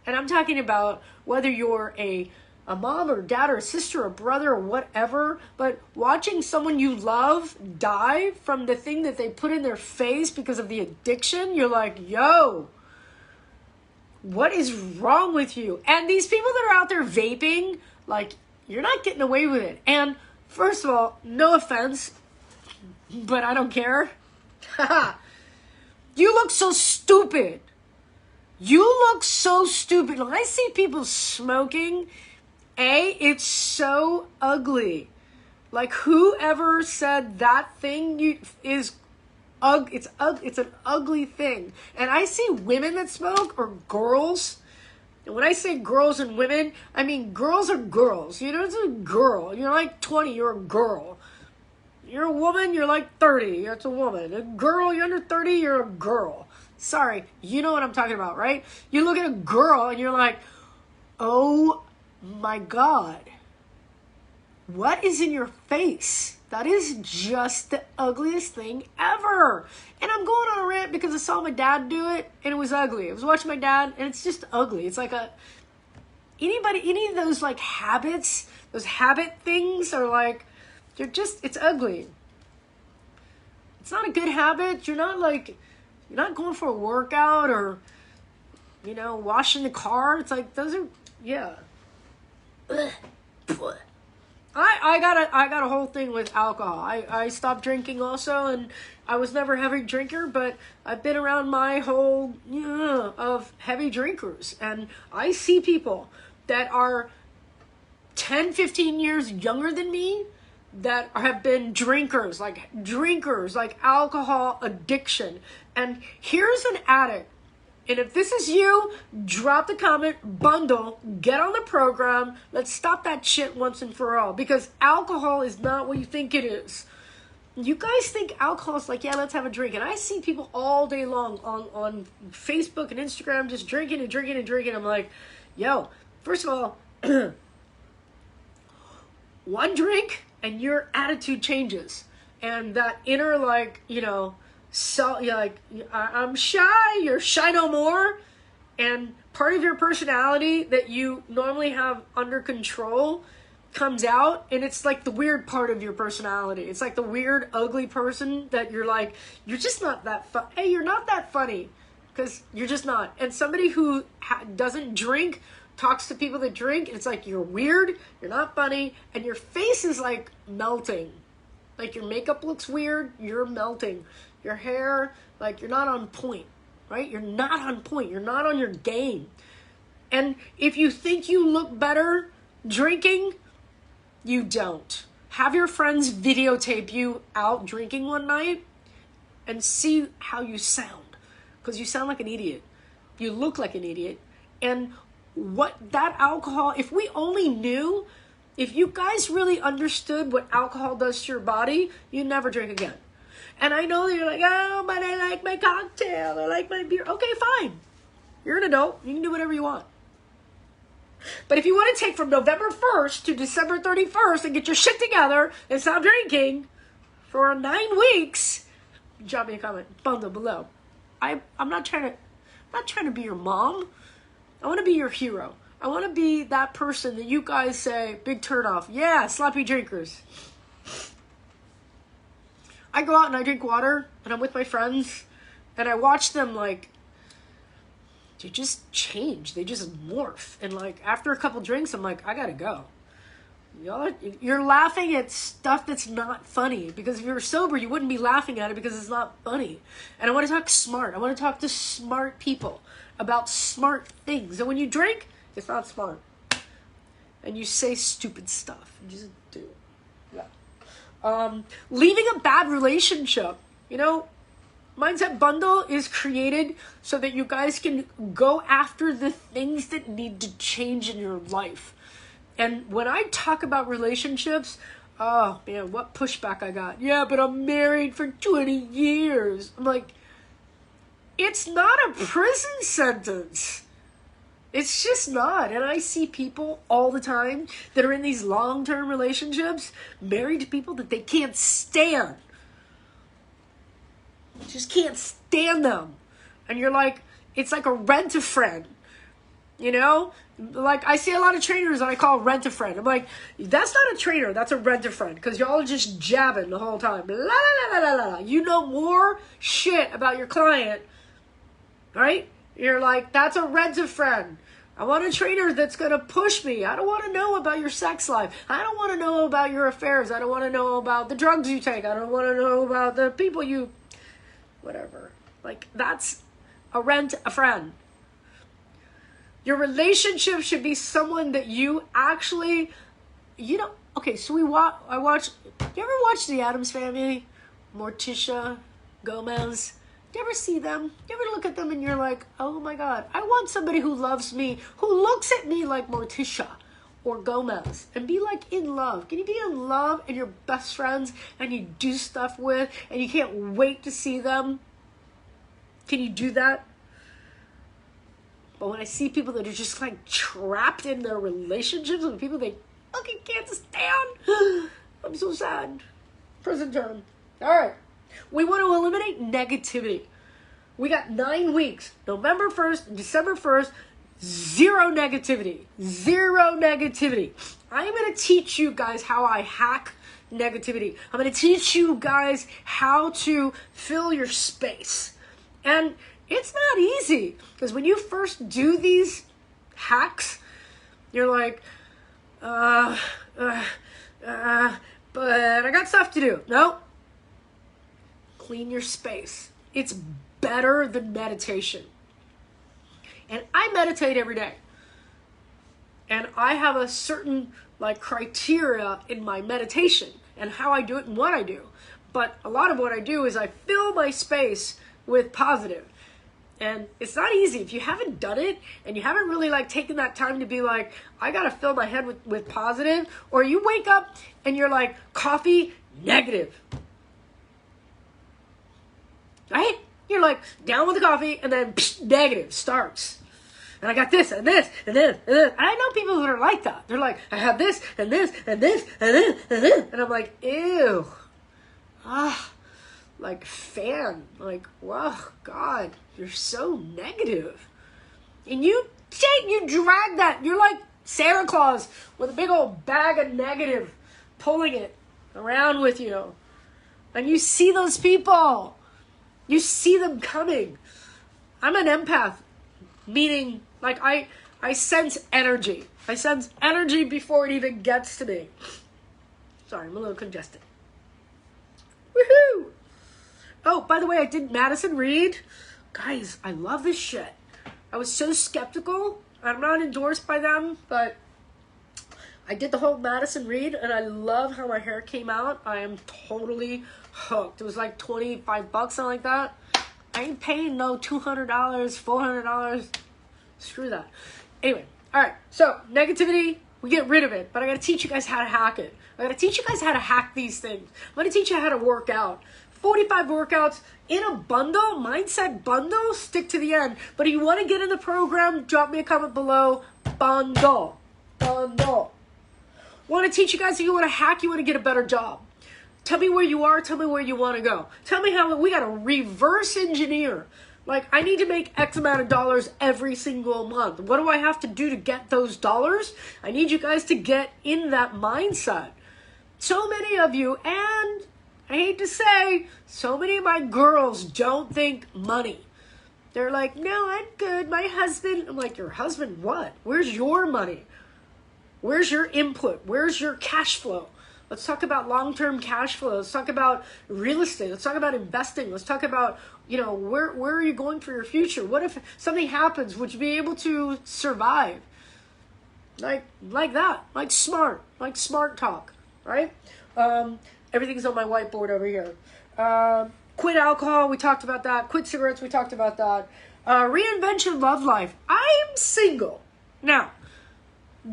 A: And I'm talking about whether you're a a mom or dad or a sister or brother or whatever, but watching someone you love die from the thing that they put in their face because of the addiction, you're like, yo, what is wrong with you? And these people that are out there vaping, like, you're not getting away with it. And first of all, no offense, but I don't care. You look so stupid. You look so stupid. When I see people smoking, it's so ugly. Like, whoever said that thing it's an ugly thing. And I see women that smoke, or girls. And when I say girls and women, I mean girls are girls. You know, it's a girl. You're like 20, you're a girl. You're a woman, you're like 30, that's a woman. A girl, you're under 30, you're a girl. Sorry, you know what I'm talking about, right? You look at a girl and you're like, oh my God, what is in your face? That is just the ugliest thing ever. And I'm going on a rant because I saw my dad do it and it was ugly. I was watching my dad and it's just ugly. It's like any of those like habits, those habit things are like, it's ugly. It's not a good habit. You're not going for a workout or, washing the car. It's like, those are, yeah. I got a whole thing with alcohol. I stopped drinking also, and I was never a heavy drinker, but I've been around my whole, of heavy drinkers. And I see people that are 10, 15 years younger than me that have been drinkers, like alcohol addiction. And here's an addict. And if this is you, drop the comment, bundle, get on the program. Let's stop that shit once and for all. Because alcohol is not what you think it is. You guys think alcohol is like, yeah, let's have a drink. And I see people all day long on Facebook and Instagram just drinking and drinking and drinking. I'm like, yo, first of all, one drink and your attitude changes. And that inner, so you're like, I'm shy, you're shy no more. And part of your personality that you normally have under control comes out, and it's like the weird part of your personality. It's like the weird, ugly person that you're like, you're just not that hey, you're not that funny, because you're just not. And somebody who doesn't drink talks to people that drink, and it's like, you're weird, you're not funny, and your face is like melting. Like your makeup looks weird, you're melting. Your hair, like you're not on point, right? You're not on point. You're not on your game. And if you think you look better drinking, you don't. Have your friends videotape you out drinking one night and see how you sound. Because you sound like an idiot. You look like an idiot. And what that alcohol, if we only knew, if you guys really understood what alcohol does to your body, you'd never drink again. And I know that you're like, oh, but I like my cocktail, I like my beer. Okay, fine. You're an adult. You can do whatever you want. But if you want to take from November 1st to December 31st and get your shit together and stop drinking for 9 weeks, drop me a comment, bundle below. I'm not trying to be your mom. I want to be your hero. I want to be that person that you guys say, big turn off. Yeah, sloppy drinkers. I go out and I drink water and I'm with my friends and I watch them like, they just change. They just morph. And like after a couple drinks, I'm like, I gotta go. You're laughing at stuff that's not funny, because if you were sober, you wouldn't be laughing at it because it's not funny. And I want to talk smart. I want to talk to smart people about smart things. And when you drink, it's not smart. And you say stupid stuff. You just do. Yeah. Leaving a bad relationship. Mindset Bundle is created so that you guys can go after the things that need to change in your life. And when I talk about relationships, oh man, what pushback I got. Yeah, but I'm married for 20 years. I'm like, it's not a prison sentence. It's just not. And I see people all the time that are in these long-term relationships, married to people that they can't stand. Just can't stand them. And you're like, it's like a rent-a-friend. You know, like I see a lot of trainers that I call rent-a-friend. I'm like, that's not a trainer, that's a rent-a-friend, because y'all are just jabbing the whole time. La, la, la, la, la, la. You know more shit about your client, right? You're like, that's a rent-a-friend. I want a trainer that's going to push me. I don't want to know about your sex life. I don't want to know about your affairs. I don't want to know about the drugs you take. I don't want to know about the people you... Whatever. Like, that's a rent-a-friend. Your relationship should be someone that you actually, you know, okay, so you ever watch The Addams Family? Morticia, Gomez? Do you ever see them? You ever look at them and you're like, oh my God, I want somebody who loves me, who looks at me like Morticia or Gomez, and be like in love. Can you be in love and you're best friends and you do stuff with and you can't wait to see them? Can you do that? But when I see people that are just like trapped in their relationships with people they fucking can't stand, I'm so sad. Prison term. All right. We want to eliminate negativity. We got 9 weeks. November 1st, December 1st, zero negativity. Zero negativity. I am going to teach you guys how I hack negativity. I'm going to teach you guys how to fill your space. And it's not easy, because when you first do these hacks, you're like, but I got stuff to do. No. Clean your space. It's better than meditation. And I meditate every day. And I have a certain like criteria in my meditation and how I do it and what I do. But a lot of what I do is I fill my space with positive. And it's not easy. If you haven't done it and you haven't really like taken that time to be like, I got to fill my head with positive, or you wake up and you're like, coffee, negative. Right? You're like down with the coffee and then negative starts. And I got this and this and this and this. And I know people that are like that. They're like, I have this and this and this and this and this. And I'm like, ew. Like fan. Like, wow, God, you're so negative. And you drag that. You're like Santa Claus with a big old bag of negative, pulling it around with you. And you see those people. You see them coming. I'm an empath, meaning like I sense energy. I sense energy before it even gets to me. Sorry, I'm a little congested. Woohoo! Oh, by the way, I did Madison Reed. Guys, I love this shit. I was so skeptical. I'm not endorsed by them, but I did the whole Madison Reed, and I love how my hair came out. I am totally hooked. It was like $25, something like that. I ain't paying no $200, $400. Screw that. Anyway, all right. So negativity, we get rid of it, but I got to teach you guys how to hack it. I got to teach you guys how to hack these things. I'm going to teach you how to work out. 45 workouts in a bundle, mindset bundle, stick to the end. But if you want to get in the program, drop me a comment below. Bundle. Want to teach you guys if you want to hack, you want to get a better job. Tell me where you are, tell me where you want to go. Tell me how we got to reverse engineer. Like, I need to make X amount of dollars every single month. What do I have to do to get those dollars? I need you guys to get in that mindset. So many of you, and I hate to say, so many of my girls don't think money. They're like, no, I'm good. My husband. I'm like, your husband what? Where's your money? Where's your input? Where's your cash flow? Let's talk about long-term cash flow. Let's talk about real estate. Let's talk about investing. Let's talk about, where are you going for your future? What if something happens? Would you be able to survive? Like that. Like smart talk, right? Everything's on my whiteboard over here. Quit alcohol, we talked about that. Quit cigarettes, we talked about that. Reinvent your love life. I'm single. Now,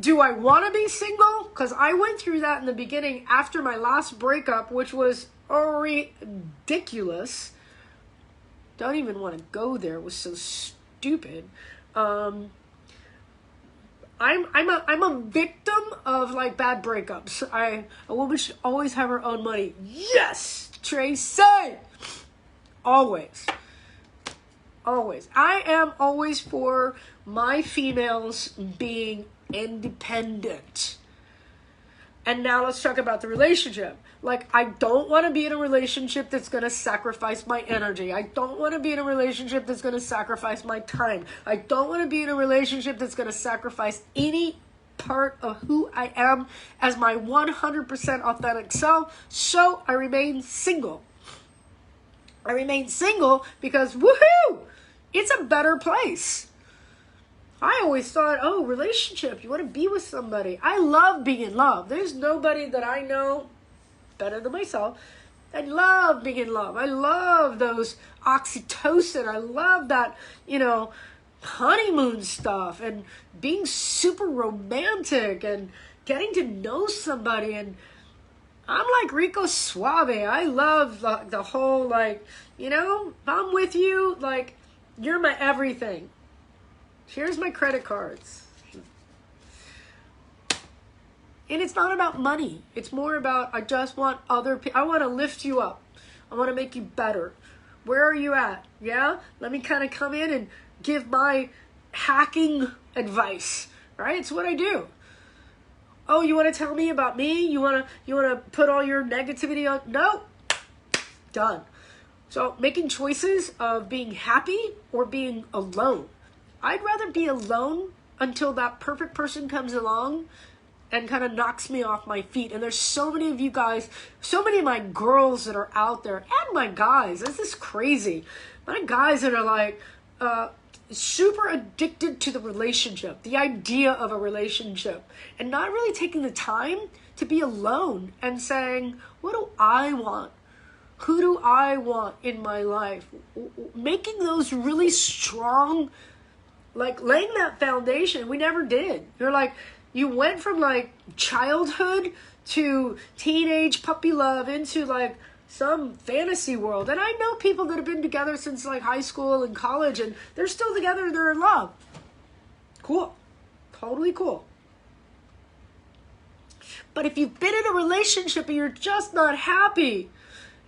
A: do I want to be single? Because I went through that in the beginning after my last breakup, which was ridiculous. Don't even want to go there. It was so stupid. I'm a victim of like bad breakups. A woman should always have her own money. Yes, Tracy. Always. Always. I am always for my females being independent. And now let's talk about the relationship. Like, I don't want to be in a relationship that's going to sacrifice my energy. I don't want to be in a relationship that's going to sacrifice my time. I don't want to be in a relationship that's going to sacrifice any part of who I am as my 100% authentic self. So I remain single. I remain single because, woohoo, it's a better place. I always thought, oh, relationship, you want to be with somebody. I love being in love. There's nobody that I know better than myself. I love being in love. I love those oxytocin. I love that, honeymoon stuff and being super romantic and getting to know somebody. And I'm like Rico Suave. I love the whole, if I'm with you, you're my everything. Here's my credit cards. And it's not about money. It's more about, I just want other people. I want to lift you up. I want to make you better. Where are you at? Yeah? Let me kind of come in and give my hacking advice. Right? It's what I do. Oh, you want to tell me about me? You want to put all your negativity on? No. Done. So making choices of being happy or being alone. I'd rather be alone until that perfect person comes along and kind of knocks me off my feet. And there's so many of you guys, so many of my girls that are out there, and my guys. This is crazy. My guys that are super addicted to the relationship, the idea of a relationship, and not really taking the time to be alone and saying, what do I want? Who do I want in my life? Making those really strong, laying that foundation. We never did. You went from childhood to teenage puppy love into some fantasy world. And I know people that have been together since high school and college, and they're still together and they're in love. Cool. Totally cool. But if you've been in a relationship and you're just not happy,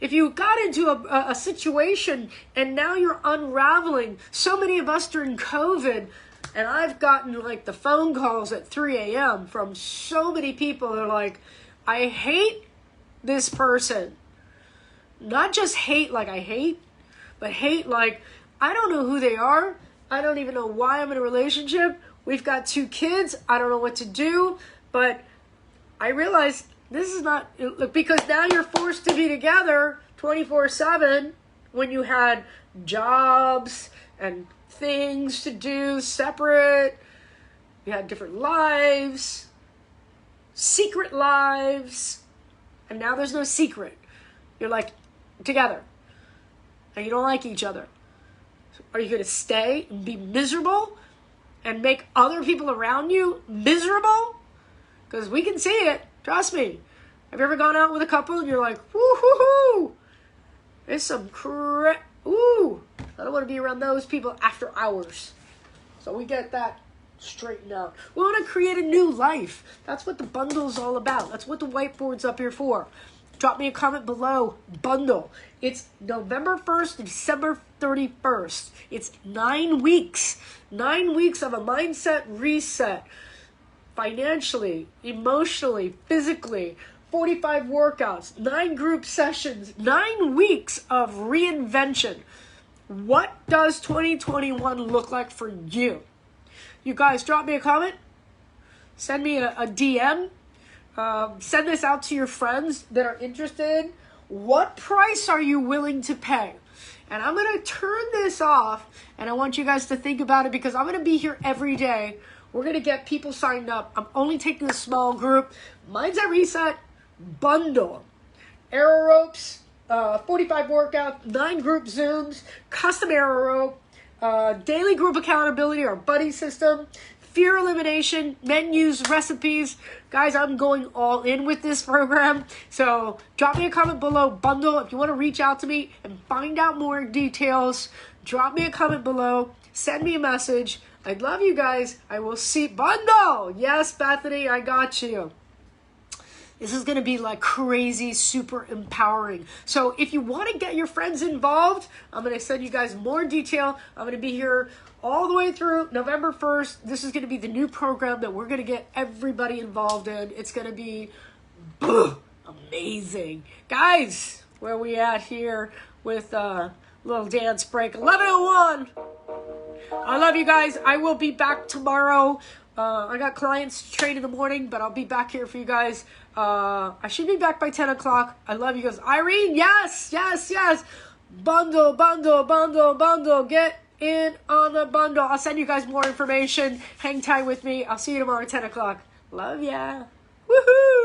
A: if you got into a situation and now you're unraveling, so many of us during COVID, and I've gotten the phone calls at 3 a.m. from so many people that are I hate this person. Not just hate I hate, but hate I don't know who they are. I don't even know why I'm in a relationship. We've got 2 kids. I don't know what to do. But I realize this is not, because now you're forced to be together 24/7 when you had jobs and things to do separate. You had different lives, secret lives, and now there's no secret. You're together, and you don't like each other. Are you going to stay and be miserable and make other people around you miserable? Because we can see it. Trust me. Have you ever gone out with a couple and you're woo-hoo-hoo, there's some ooh, I don't want to be around those people after hours. So we get that straightened out. We want to create a new life. That's what the bundle's all about. That's what the whiteboard's up here for. Drop me a comment below. Bundle. It's November 1st to December 31st. It's 9 weeks. 9 weeks of a mindset reset. Financially, emotionally, physically. 45 workouts, 9 group sessions, 9 weeks of reinvention. What does 2021 look like for you? You guys, drop me a comment. Send me a DM. Send this out to your friends that are interested. What price are you willing to pay? And I'm going to turn this off, and I want you guys to think about it because I'm going to be here every day. We're going to get people signed up. I'm only taking a small group. Mindset Reset Bundle. Aero ropes, 45 workouts, 9 group Zooms, custom aero rope, daily group accountability, our buddy system, fear elimination, menus, recipes. Guys, I'm going all in with this program. So drop me a comment below, bundle. If you want to reach out to me and find out more details, drop me a comment below. Send me a message. I love you guys. I will see bundle. Yes, Bethany, I got you. This is going to be like crazy, super empowering. So if you want to get your friends involved, I'm going to send you guys more detail. I'm going to be here all the way through November 1st. This is going to be the new program that we're going to get everybody involved in. It's going to be amazing. Guys, where we at here with little dance break? 11:01. I love you guys. I will be back tomorrow. I got clients to train in the morning, but I'll be back here for you guys. I should be back by 10 o'clock. I love you guys. Irene, yes. Bundle. Get in on the bundle. I'll send you guys more information. Hang tight with me. I'll see you tomorrow at 10 o'clock. Love ya. Woohoo!